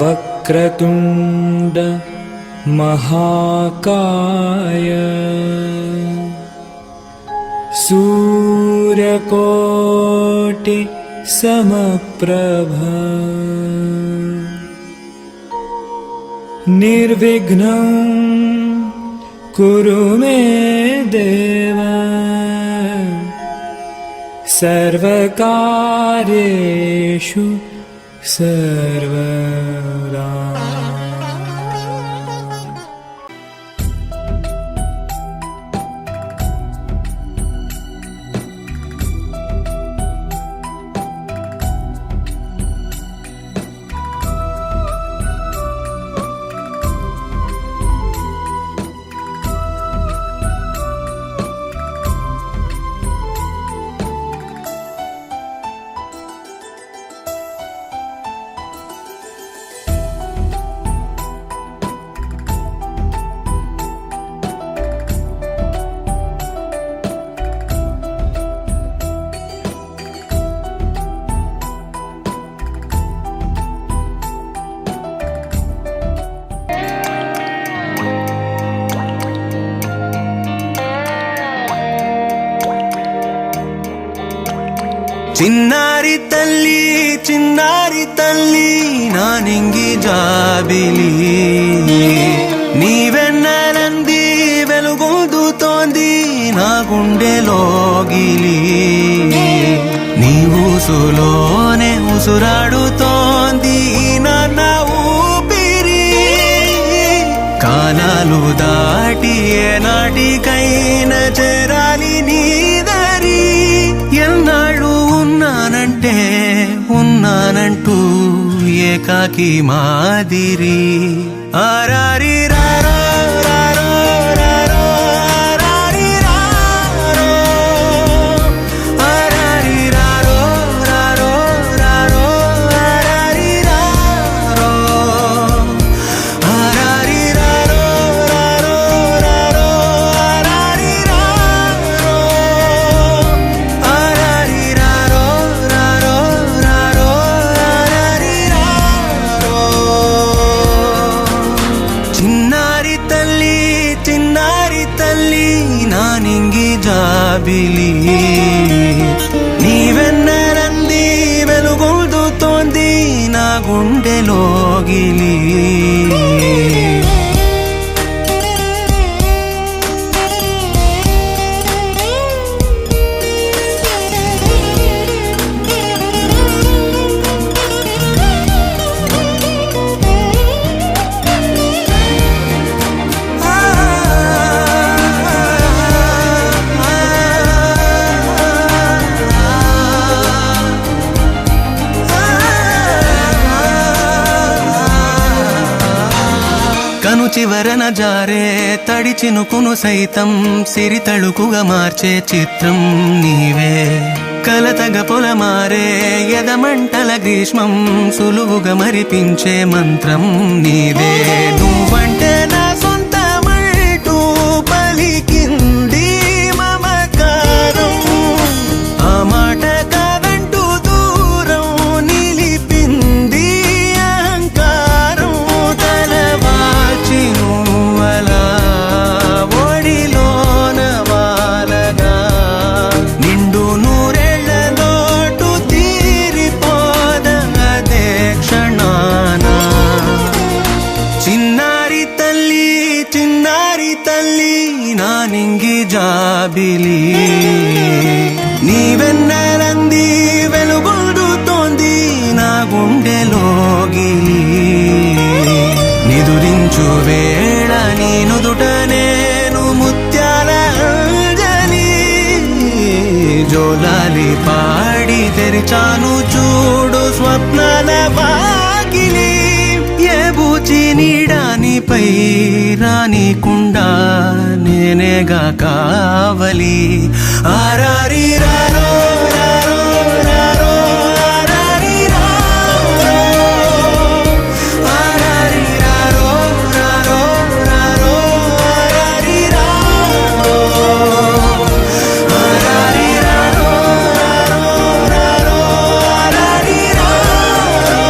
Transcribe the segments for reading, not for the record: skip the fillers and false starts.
वक्रतुण्ड महाकाय सूर्यकोटि समप्रभा निर्विघ्नं कुरु मे देव सर्वकार्येषु सर्वदा। చిన్నారి తల్లి నా నింగి జాబిలి నీవెన్నెలంది వెలుగొందుతోంది నా గుండెలోగిలి నీ ఊసులోనే ఉసురాడుతోంది నా ఊపిరి కాలాలు దాటి ఏనాటికైనా చేరాలి నీ దరి ఎన్నాళ్ళు ఉన్నానంటూ ఏకాకి మాదిరి ఆరారి రారో రారో రారో ఆరారి రారో ఆరారి రారో రారో రారో ఆరారి రారో ఆరారి రారో రారో రారో ఆరారి రారో ఆరారి రారో రారో రారో ఆరారి రారో చిన్నారి తల్లి నా నింగి జాబిలి నీవెన్నెలంది వెలుగొందుతోంది నా గుండెలోగిలి కను చివరన జారే తడి చినుకును సైతం సిరి తళుకుగా మార్చే చిత్రం నీవే కలతగ పొలమారే ఎదమంటల గ్రీష్మం సులువుగా మరిపించే మంత్రం నీదే నువ్వంటే నా సొంతమంటూ పలికింది మమకారం ఆ మాట కాదంటూ దూరం నిలిపింది అహంకారం తలవాల్చి నువ్వలా ఒడిలోన వాలగా నిండు నూరేళ్ల లోటు తీరిపోదదే క్షణాన చిన్నారి తల్లి నా నింగి జాబిలి నీవెన్నెలంది వెలుగొందుతోంది నా గుండెలోగిలి నిదురించు వేళ నీ నుదుట నేను ముత్యాల అంజలి జోలాలి పాడి తెరిచాను చూడు స్వప్నాల వాకిలి ఏ బూచి నీడానిపై రానికుండా నేనేగా కావలి ఆరారి రారో రారో రారో ఆరారి రారో ఆరారి రారో రారో రారో ఆరారి రారో ఆరారి రారో రారో రారో ఆరారి రారో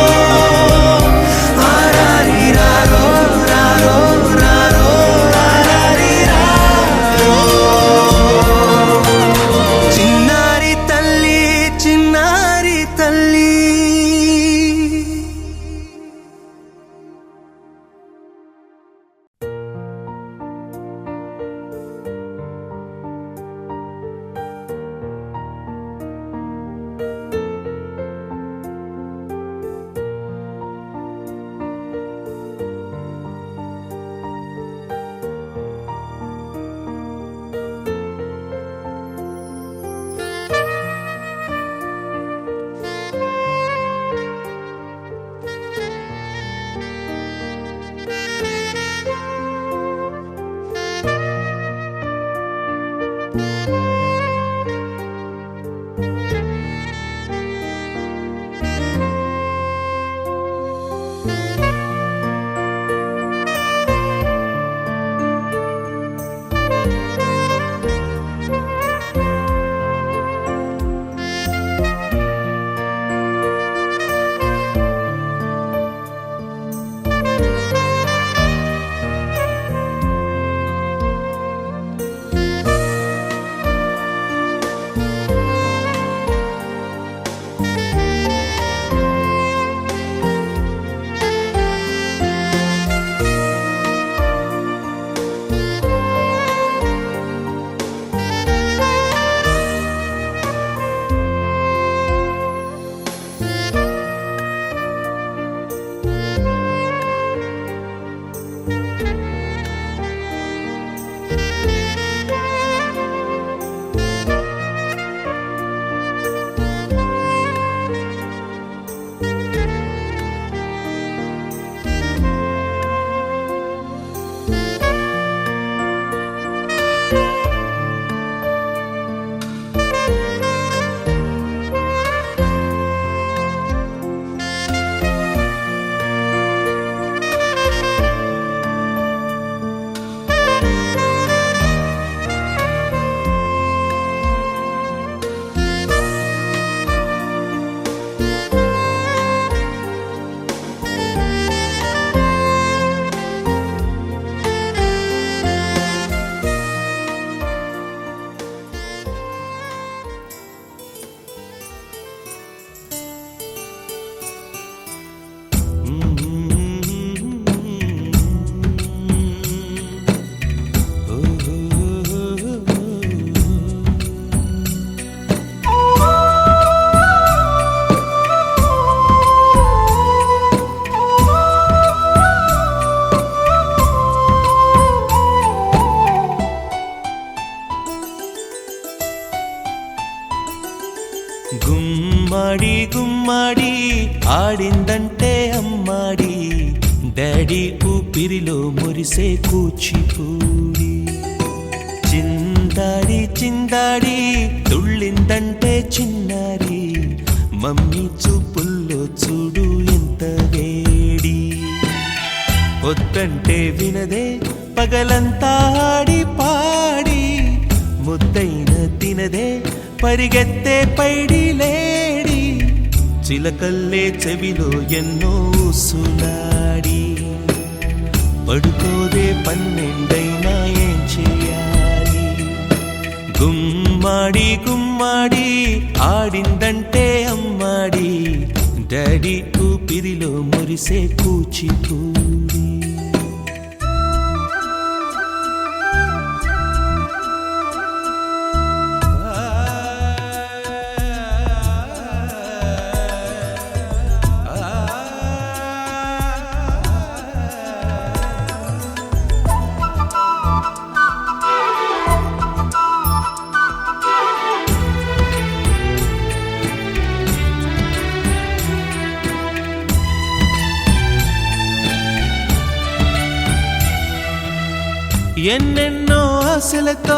ఆడిందంటే అమ్మాడి, డాడీ ఊపిరిలో మురిసే కూచిపూడి. చిందాడి చిందాడి తుళ్ళిందంటే చిన్నారి, మమ్మీ చూపుల్లో చూడు ఎంత వేడి. వద్దంటే వినదే పగలంతా ఆడి పాడి, ముద్దైన తినదే పరిగెత్తే పైడి లేడి. చిలకల్లే చెవిలో ఎన్నో సులాడి, పడుకోదే పన్నెండైనా ఏం చేయాలి. గుమ్మాడి గుమ్మాడి ఆడిందంటే అమ్మాడి, డాడీ ఊపిరిలో మురిసే కూచిపూడి. ఎన్నెన్నో ఆశలతో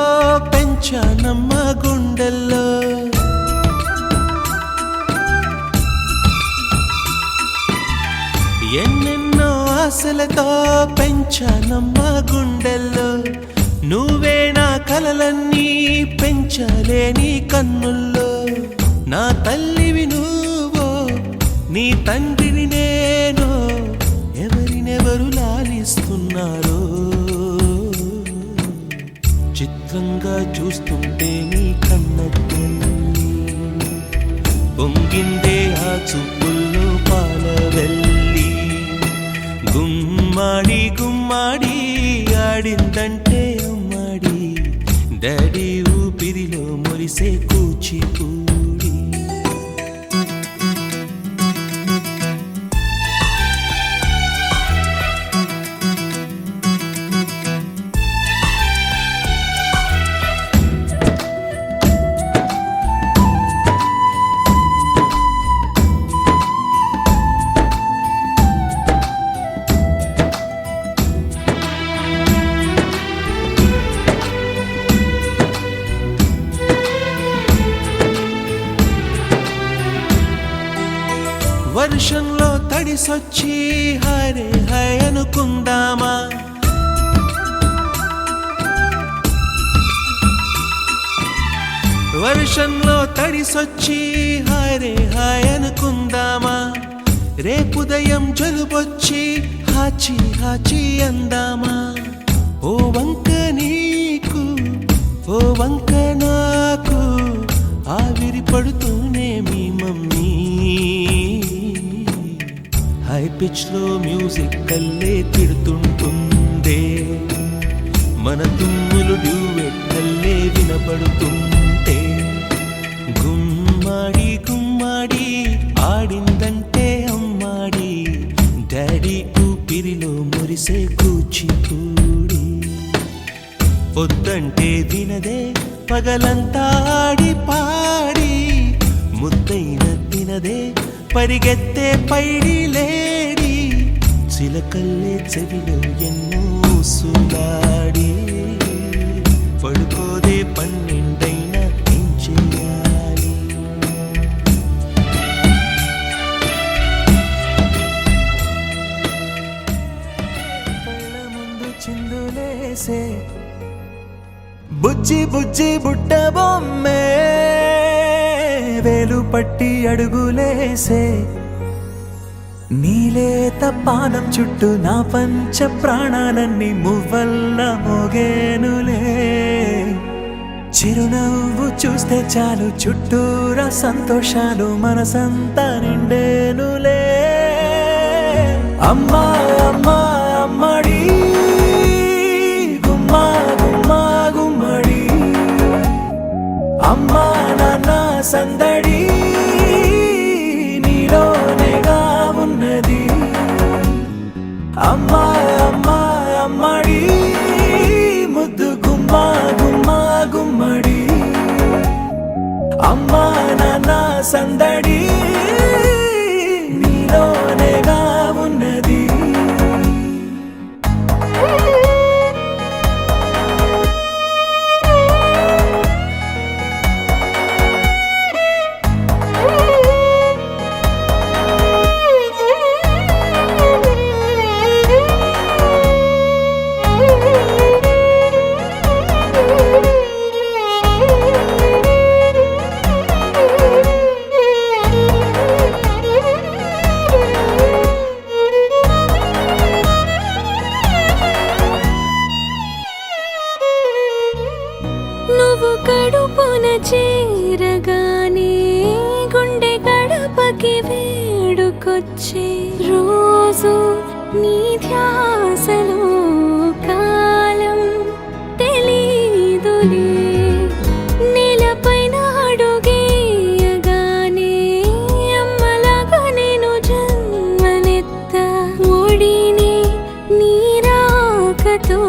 పెంచానమ్మ గుండెల్లో, ఎన్నెన్నో ఆశలతో పెంచానమ్మ గుండెల్లో. నువ్వే నా కలలన్నీ పెంచాలే నీ కన్నుల్లో. నా తల్లివి నువ్వో, నీ తండ్రిని నేను, ఎవరినెవరు లాలిస్తున్నారో. చిత్రంగా చూస్తుంటే నీ కన్నెల్లి పొంగిందే ఆ చూపుల్లో పాలవెల్లి. గుమ్మాడి గుమ్మాడి ఆడిందంటే అమ్మాడి, డాడీ ఊపిరిలో మురిసే కూచిపూడి. వర్షంలో తడిసొచ్చి హరే హై అనుకుందామా, వర్షంలో తడిసొచ్చి హరే హై అనుకుందామా. రేపుదయం జలుబొచ్చి హాచి హాచి అందామా. ఓ వంక నీకు ఓ వంక నాకు, ఆవిరి పడుతూనే మీ మమ్మీ. హై పిచ్ లో మ్యూజిక్ కల్లే తిడుతుంటుందే, మన తుమ్ములు డ్యూయెట్ కల్లే వినపడుతుంటే. గుమ్మాడి గుమ్మాడి ఆడిందంటే అమ్మాడి, డాడీ ఊపిరిలో మురిసే కూచిపూడి. వద్దంటే వినదే పగలంతా ఆడి పాడి, ముద్దైన తినదే పరిగెత్తే పైడి లేడి. చిలకల్లే చెవిలో ఎన్నో సులాడి, పడుకోదే పన్నెండైనా ఏం చేయాలి. కళ్ళ ముందు చిందులేసే బుజ్జి బుజ్జి బుట్ట బొమ్మే, వేలు పట్టి అడుగులేసే నీలేత పానం చుట్టూ నా పంచ ప్రాణాలన్నీ మువ్వల్ల మోగేనులే. చిరునవ్వు చూస్తే చాలు చుట్టూరా సంతోషాలు మనసంతా నిండేనులే. అమ్మా అమ్మా అమ్మడి, గుమ్మా గుమ్మా గుమ్మడి, అమ్మా నాన్న సందడి నీలోనేగా ఉన్నది. అమ్మా అమ్మా అమ్మడి, ముద్దు గుమ్మా గుమ్మా గుమ్మడి, అమ్మా నాన్న సందడి నీలో నీలోనేగా ఉన్నది. నువ్వు కడుపున చేరగానే గుండె గడపకి వేడుకొచ్చే రోజు నీ ధ్యాసలో కాలం తెలీదులే. నేలపైన అడుగేయగానే అమ్మలాగా నేను జన్మనెత్త ఒడిని నీ రాకతో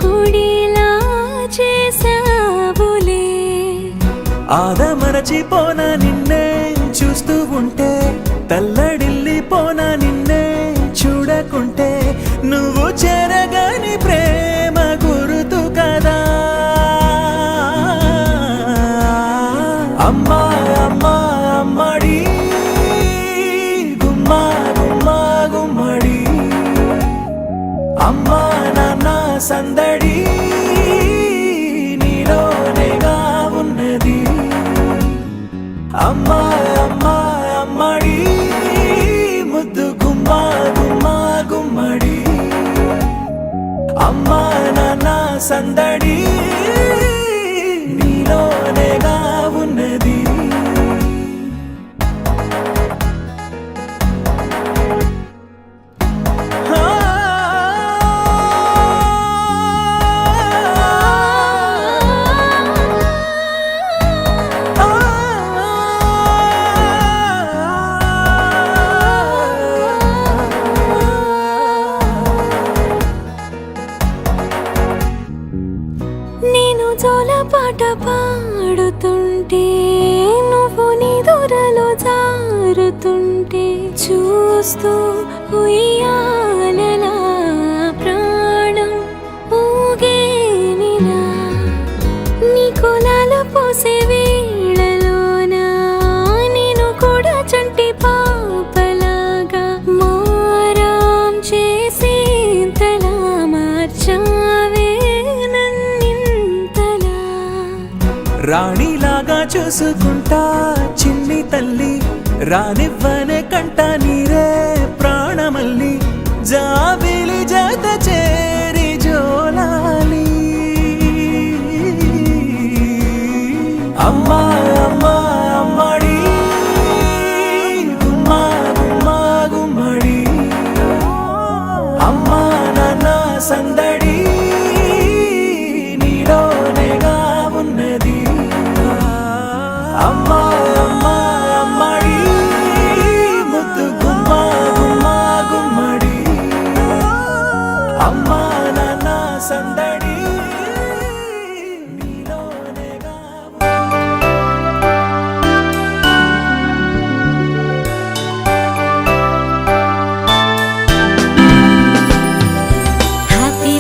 గుడిలా చేసావులే. ఆదమరచిపోనా నిన్నే చూస్తూ ఉంటే, తల్లడిల్లిపోనా నిన్నే చూడకుంటే, నువ్వు చెరగని ప్రేమ గురుతు కదా. అమ్మా అమ్మా అమ్మడి గుమ్మా గుమ్మా గుమ్మడి, అమ్మా నాన్న సందడి నీలోనేగా ఉన్నది. అమ్మా అమ్మా అమ్మడి ముద్దు గుమ్మా గుమ్మా గుమ్మడి, అమ్మా నాన్న సందడి నీలోనేగా ఉన్నది. నేను జోలపాట పాడుతుంటే, నువ్వు నిదురలో జారుతుంటే, చూస్తూ ఉయ్యాలలా ప్రాణం ఊగేనిలా. నీ కులాల పోసే వేళలోన నేను కూడా చంటి పాపలాగా మారాం చేసేంతలా మార్చావే నన్నింతలా. రాణిలాగా చూసుకుంటా చిన్ని తల్లి, రానివ్వనే కంట నీరే ప్రాణమల్లి, జాబిలి జత చేరి జోలాలి. అమ్మా అమ్మా అమ్మడి గుమ్మా గుమ్మా గుమ్మడి, అమ్మా నాన్న సందడి నీలోనేగా ఉన్నది. అమ్మా అమ్మా అమ్మడి ముద్దు గుమ్మా గుమ్మా గుమ్మడి, అమ్మా నాన్న సందడి నీలోనేగా. హ్యాపీ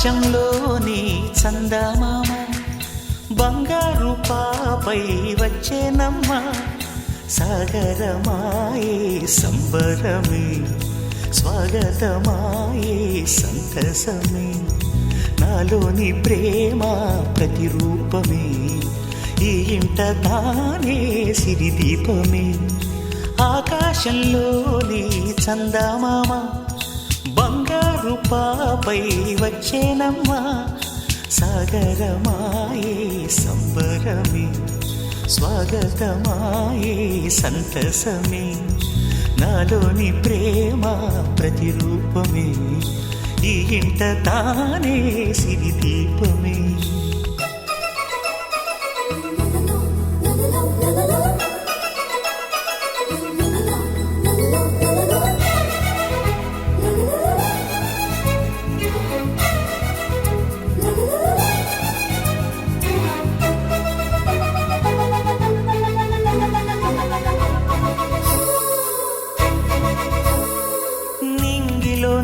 ఆకాశంలోని చందమామ బంగారు పాపై వచ్చేనమ్మ సాగరమాయే సంబరమే స్వాగతమాయే సంతసమే నాలోని ప్రేమ ప్రతిరూపమే ఈ ఇంట తానే సిరిదీపమే ఆకాశంలోని చందమామ బంగారు పాపై వచ్చేనమ్మా సాగరమాయే సంబరమే స్వాగతమాయే సంతసమే నాలోని ప్రేమ ప్రతిరూపమే ఈ ఇంట తానే సిరిదీపమే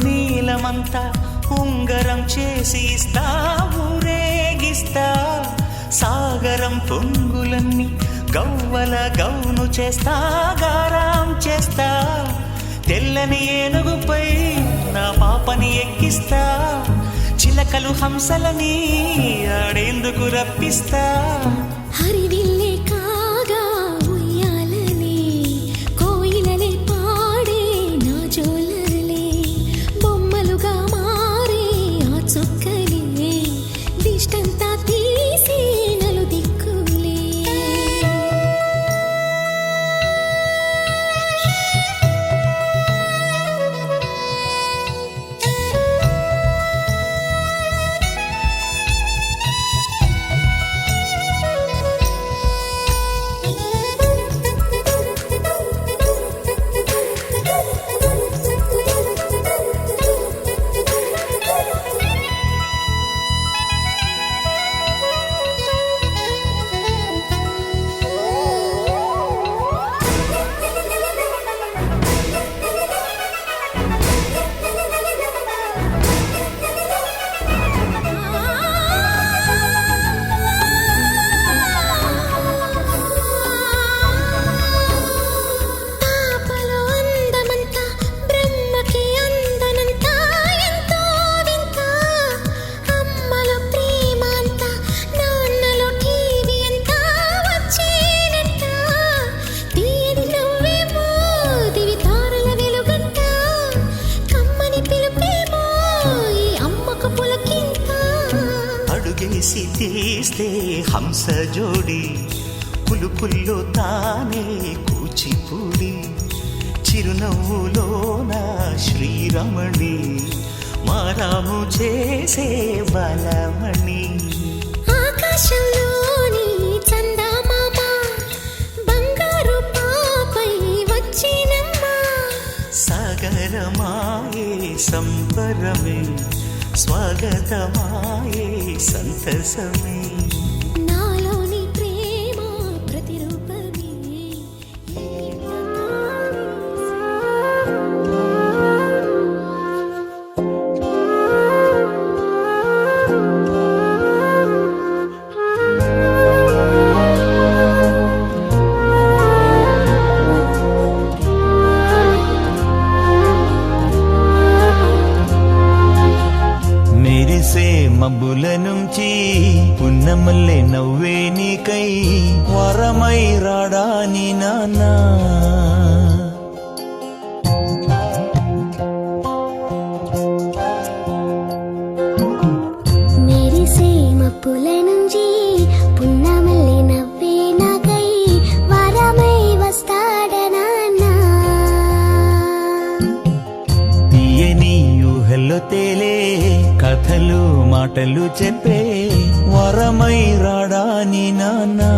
నీలమంతా ఉంగరం చేసి ఇస్తా ఊరేగిస్తా సాగరం పొంగులన్నీ గవ్వల గౌను చేస్తా గారాం చేస్తా తెల్లని ఏనుగుపై నా పాపని ఎక్కిస్తా చిలకలు హంసలని ఆడేందుకు రప్పిస్తా హరివిల్లే కాగా ఉయ్యాలనే కోయిలలే పాడే నా జోలలే బొమ్మలుగా మారే ఆ చొక్కలే దిష్టంతా తీసి నలు దిక్కులే అడుగేసి తీస్తే హంస జోడి పులుపుల్లో తానే కూచిపూడి చిరునవ్వులోన శ్రీరమణి మారాము చేసే బలమణి ఆకాశంలోని చందమామ బంగారు పాపై వచ్చినమ్మా సాగరమాయే సంబరమే స్వాగతమాయే సంతసమే నాలోని ప్రేమ ప్రతిరూపమే మబ్బుల నుంచి పున్నమల్లె నవ్వే నీకై వరమై రాడాని నాన్నా మెరిసే మబ్బుల నుంచి పున్నమల్లె నవ్వే నాకై వరమై వస్తాడనాన్నా తీయని ఊహల్లో తేలే కథలు మాటలు చెప్పే వరమై రాడాని నాన్నా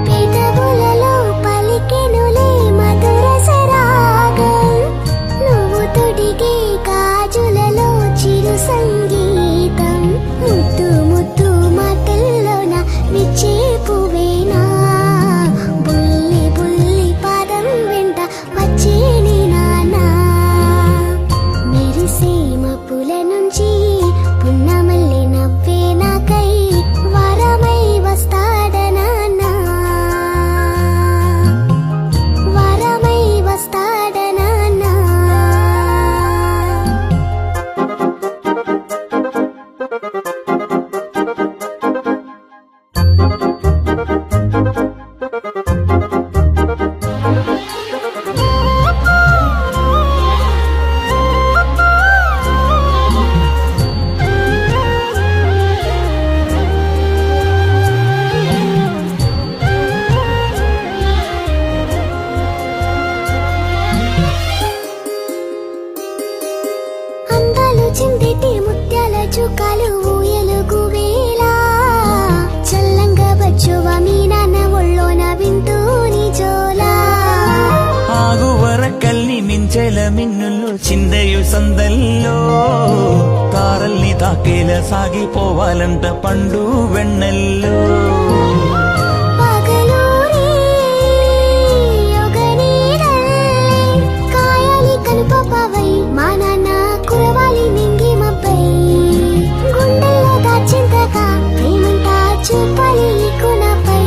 పెదవులలో పలికెనులే మధుర సరాగం నువ్వు తొడిగే గాజులలో చిరు సంగీతం ముద్దు ముద్దు మాటల్లోన విచ్చే పువ్వేనా బుల్లి బుల్లి పాదం వెంట వచ్చేని నానా మెరిసే చెల మిన్నులు చిందయు సందల్లో తారల్ని తాకేల సాగిపోవాలంట పండు వెన్నెల్లో పగలూరి యొగనీరల్లే కాయాలి కనుపపవై మా నాన్న కురవాలి నింగి మబ్బై గుండెల్లో దాచింతగా ప్రేమంతా చూపాలి కునపై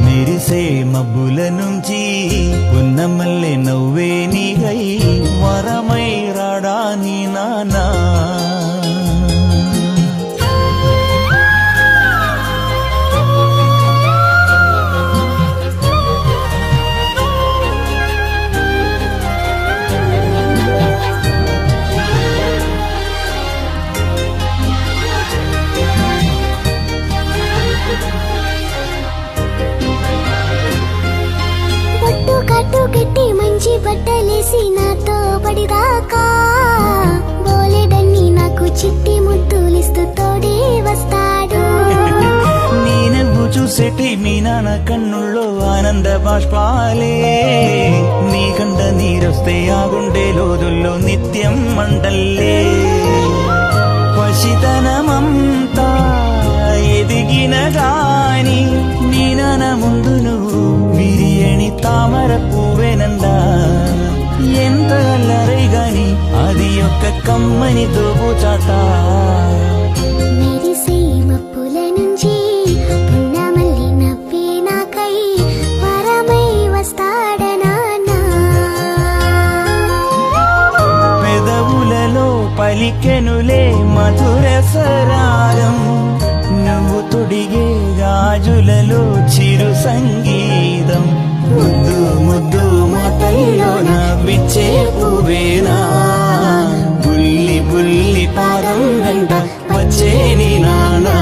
మెరిసే మబ్బుల నుంచి పున్నమల్లె నవ్వే నీగై వరమై రాడా నీ నానా బొట్టు కట్టు కట్టి మంచి బట్టలేసి నాతో పడిదాకా బోలెడన్ని నాకు చిట్టి ముద్దులిస్తూ తోడే వస్తాడు నీ నవ్వు చూసేటి మీ నాన్న కన్నుల్లో ఆనంద బాష్పాలే నీ కంట నీరొస్తే ఆ గుండె లోదుల్లో నిత్యం మంటల్లే పసితనమంతా ఎదిగిన గాని నీ నాన్న ముందు నువ్వు బిర్యాని తామర పువ్వేనందా ఎంత అల్లరై గాని అది ఒక్క కమ్మని దోబుచాట మెరిసే మప్పుల నుంచి పున్నమల్లి నవ్వే నాకై వరమై వస్తాడనానా పెదవులలో పలికెనులే మధుర సరాగం నువ్వు తొడిగే గాజులలో చిరు సంగీతం ముద్దు ముద్దు మాటల్లో నా బిచ్చే పువ్వేనా బుల్లి బుల్లి పాదం వెంట వచ్చే నీ నానా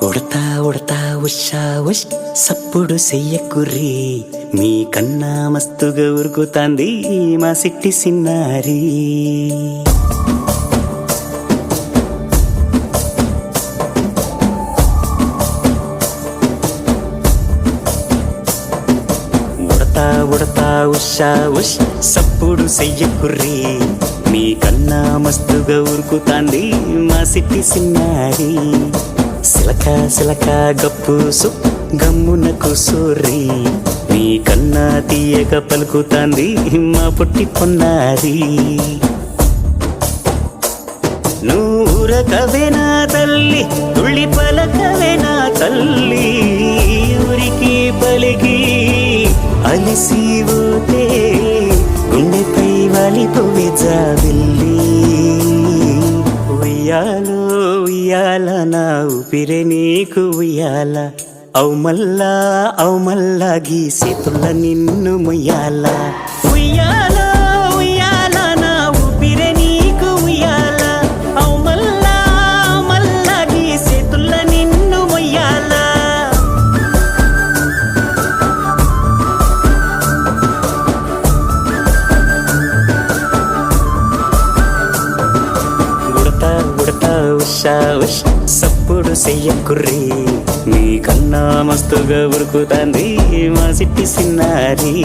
ఉడతా ఉడతా ఉషా ఉష్ సప్పుడు చెయ్యకుర్రి మీ కన్నా మస్తుగా ఉరుకుతాంది మా సిట్టి సిన్నారి ఉడతా ఉడతా ఉషా ఉష్ సప్పుడు చెయ్యకుర్రి మీ కన్నా మస్తుగా ఉరుకుతాంది మా సిట్టి సిన్నారి సిలక సిలక గప్పుసు గమ్మున కూసోర్రి నీ కన్నా తీయక పలుకుతాంది మా పుట్టి పొన్నారి నూరకవేనా తల్లి తుళ్ళి పలకవేనా తల్లి ఊరికి పలికి అలిసిపోతే గుండెపై వాలిపోవే జాబిల్లి ఉయ్యాలో ఉయ్యాల నా ఊపిరే నీకు ఉయ్యాల అవు మల్లా గీసేతుల్ల నిన్ను ముయ్యాల ఉయ్యాల ఉయ్యాల నా ఊపిరే నీకు ఉయ్యాల అవు మల్లా గీసేతుల్ల నిన్ను ముయ్యాల ఉషా ఉష్ సప్పుడు చెయ్యకుర్రి మీ కన్నా మస్తుగా ఉరుకుతాంది మా సిట్టి సిన్నారి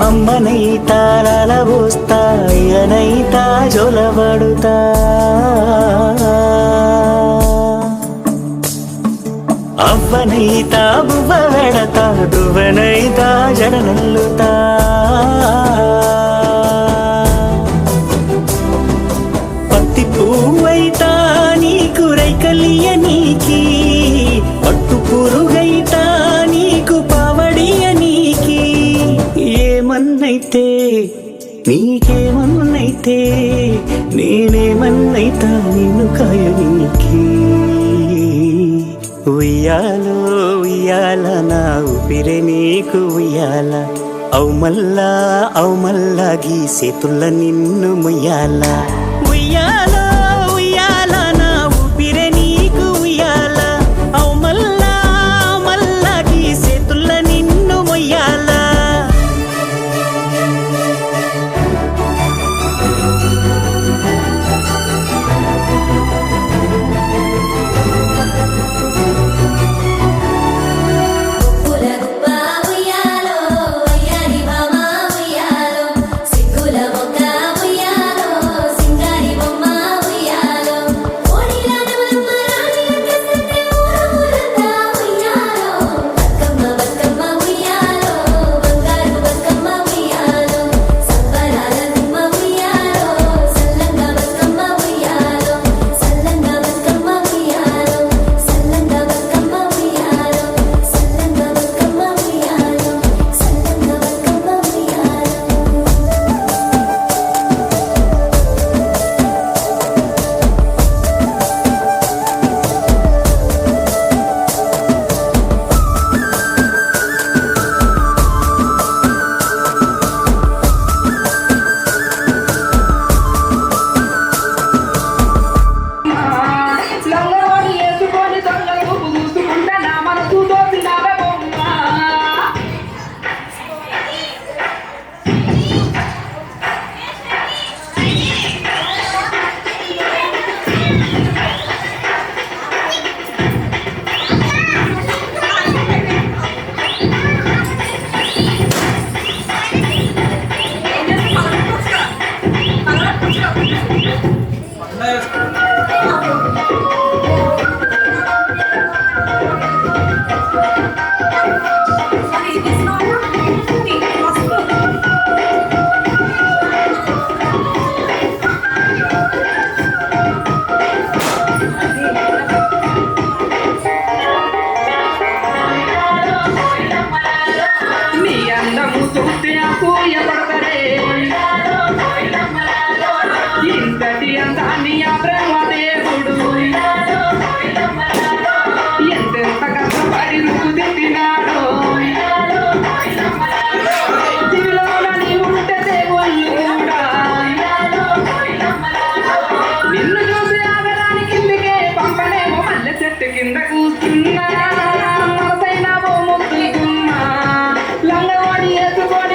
అమ్మనైతా లలబోస్తా అయ్యనైతా జొలబడుతా అవ్వనైతా బువ్వ వెడతా దువ్వనైతా జడనల్లుతా పత్తి పువ్వైతా నీకు నీకేమన్నైతే నీకేమన్నైతే నేనేమన్నైతా నిన్ను కాయనికి ఉయ్యాలో ఉయ్యాల నా ఊపిరే నీకు ఉయ్యాల అవు మల్లా గీసేతుల్ల నిన్ను ముయ్యాల ఉయ్యాలో ఉయ్యాల నా ఊపిరే నీకు ఉయ్యాల అవు మల్లా గీసేతుల్ల నిన్ను ముయ్యాల ఇంతటి అందాన్ని ఆ బ్రహ్మదేవుడు ఎంతెంత కష్టపడి రుచిదిద్దినాడో దివిలోని ఉంటే దేవుళ్ళు కూడా నిన్ను చూసి ఆగరాని కిందికే పంపనేమో మల్లె చెట్టు కింద కూర్చున్నా మనసైనా ఓ ముద్దుకున్నా లంగవాడి వేసుకొని